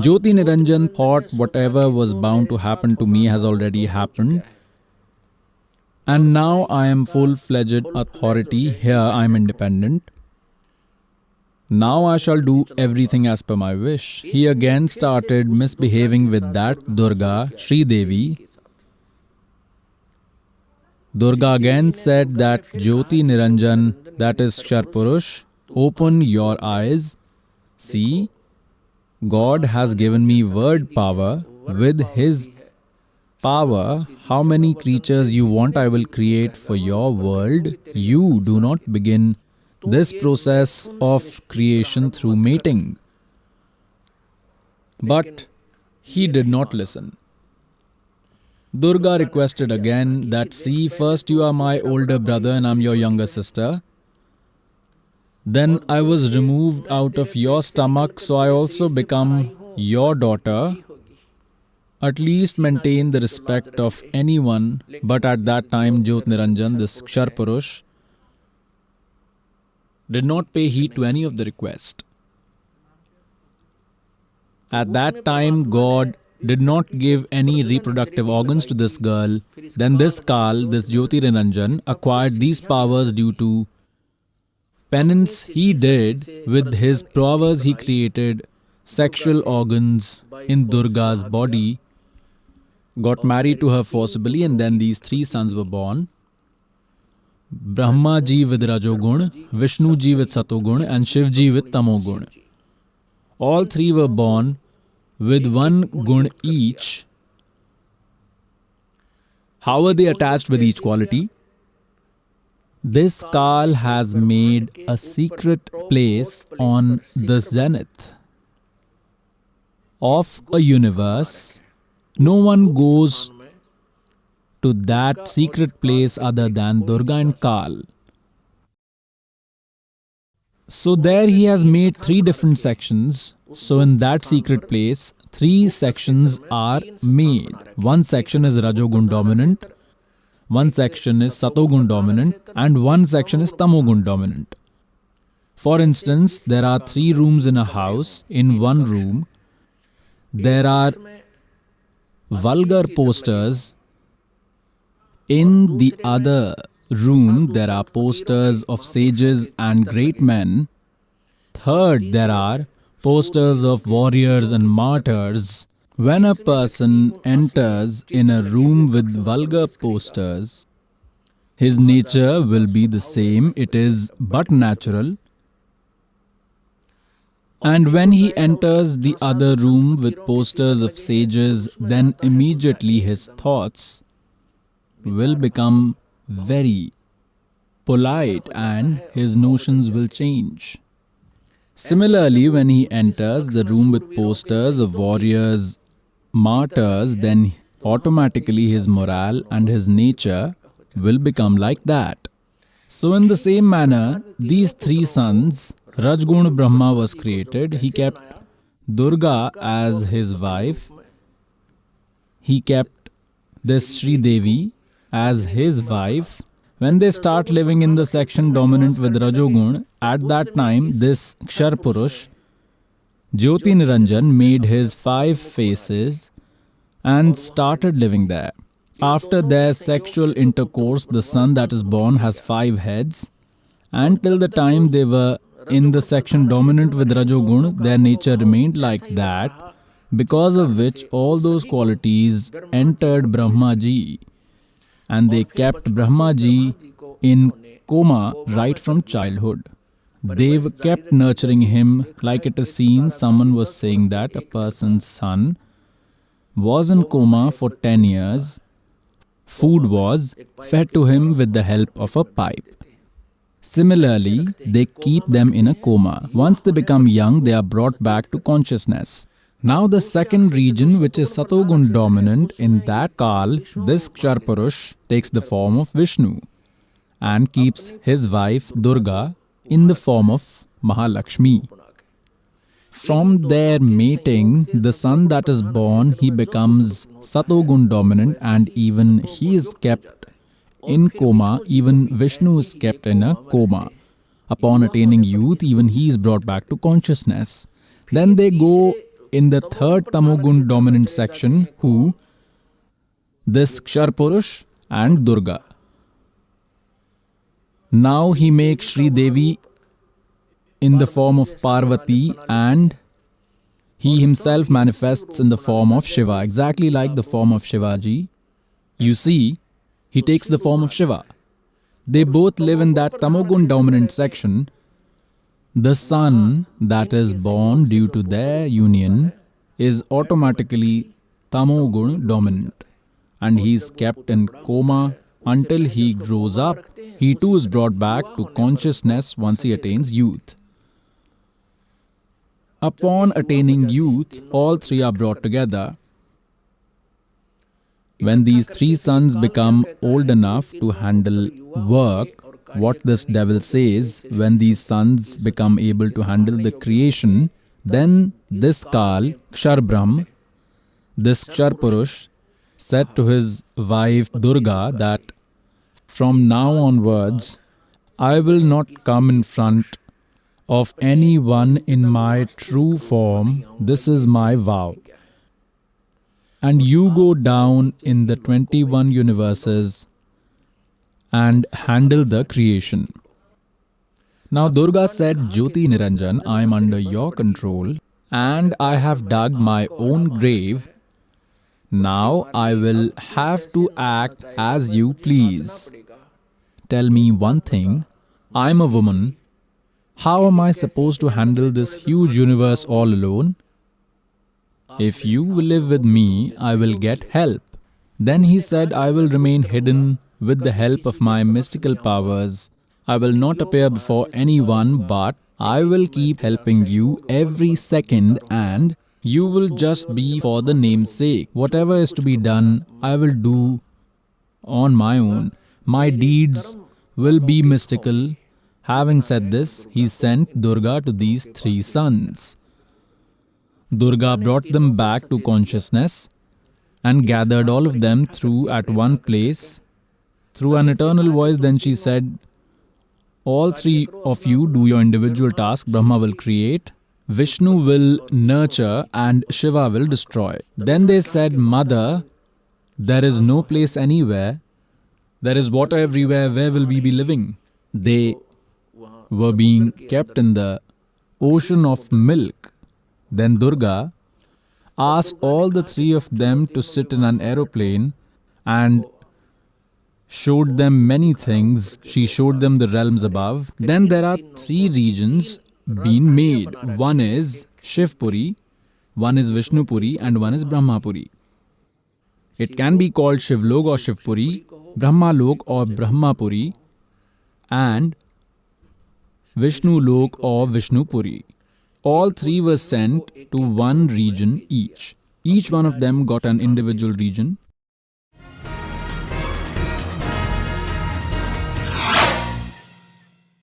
Jyoti Niranjan thought whatever was bound to happen to me has already happened. And now I am full-fledged authority. Here I am independent. Now I shall do everything as per my wish. He again started misbehaving with that Durga, Sri Devi. Durga again said that Jyoti Niranjan, that is Ksharpurush, open your eyes. See, God has given me word power. With His power, how many creatures you want I will create for your world. You do not begin this process of creation through mating. But he did not listen. Durga requested again that, see, first you are my older brother and I am your younger sister. Then I was removed out of your stomach, so I also become your daughter. At least maintain the respect of anyone. But at that time, Jyot Niranjan, this Ksharpurush, did not pay heed to any of the request. At that time, God did not give any reproductive organs to this girl. Then this Kal, this Jyoti Niranjan, acquired these powers due to penance he did. With his prowess, he created sexual organs in Durga's body, got married to her forcibly, and then these three sons were born. Brahma ji with Rajogun, Vishnu ji with Satogun, and Shiv ji with Tamogun. All three were born with one gun each. How were they attached with each quality? This Kal has made a secret place on the zenith of a universe. No one goes to that secret place other than Durga and Kal. So there he has made three different sections. So in that secret place, three sections are made. One section is Rajogun dominant, one section is Satogun dominant, and one section is Tamogun dominant. For instance, there are three rooms in a house. In one room, there are vulgar posters. In the other room, there are posters of sages and great men. Third, there are posters of warriors and martyrs. When a person enters in a room with vulgar posters, his nature will be the same. It is but natural. And when he enters the other room with posters of sages, then immediately his thoughts will become very polite and his notions will change. Similarly, when he enters the room with posters of warriors, martyrs, then automatically his morale and his nature will become like that. So in the same manner, these three sons, Rajgun Brahma was created. He kept Durga as his wife. He kept this Sri Devi as his wife. When they start living in the section dominant with Rajogun, at that time this Ksharpurush, Jyoti Niranjan, made his 5 faces and started living there. After their sexual intercourse, the son that is born has 5 heads, and till the time they were in the section dominant with Rajogun, their nature remained like that, because of which all those qualities entered Brahma ji, and they kept Brahma ji in coma right from childhood. They kept nurturing him. Like it is seen, someone was saying that a person's son was in coma for 10 years. Food was fed to him with the help of a pipe. Similarly, they keep them in a coma. Once they become young, they are brought back to consciousness. Now the second region, which is Satogun dominant, in that Kal, this Ksharpurush takes the form of Vishnu and keeps his wife Durga in the form of Mahalakshmi. From their mating, the son that is born, he becomes Satogun dominant, and even he is kept in coma. Even Vishnu is kept in a coma. Upon attaining youth, even he is brought back to consciousness. Then they go in the third Tamogun dominant section, who? This Ksharpurush and Durga. Now he makes Sri Devi in the form of Parvati, and he himself manifests in the form of Shiva, exactly like the form of Shivaji. You see, he takes the form of Shiva. They both live in that Tamogun dominant section. The son that is born due to their union is automatically Tamogun dominant, and he is kept in coma until he grows up. He too is brought back to consciousness once he attains youth. Upon attaining youth, all three are brought together. When these three sons become old enough to handle work, what this devil says, when these sons become able to handle the creation, then this Kal, Kshar Brahm, this Kshar Purush, said to his wife Durga that from now onwards, I will not come in front of anyone in my true form. This is my vow. And you go down in the 21 universes and handle the creation. Now Durga said, Jyoti Niranjan, I am under your control and I have dug my own grave. Now I will have to act as you please. Tell me one thing, I am a woman. How am I supposed to handle this huge universe all alone? If you will live with me, I will get help. Then he said, I will remain hidden with the help of my mystical powers. I will not appear before anyone, but I will keep helping you every second, and you will just be for the name's sake. Whatever is to be done, I will do on my own. My deeds will be mystical. Having said this, he sent Durga to these three sons. Durga brought them back to consciousness and gathered all of them through at one place. Through an eternal voice, then she said, all three of you do your individual task. Brahma will create, Vishnu will nurture, and Shiva will destroy. Then they said, Mother, there is no place anywhere. There is water everywhere. Where will we be living? They were being kept in the ocean of milk. Then Durga asked all the three of them to sit in an aeroplane and showed them many things. She showed them the realms above. Then there are three regions being made. One is Shivpuri, one is Vishnupuri, and one is Brahmapuri. It can be called Shivlok or Shivpuri, Brahmalok or Brahmapuri, and Vishnulok or Vishnupuri. All three were sent to one region each. Each one of them got an individual region.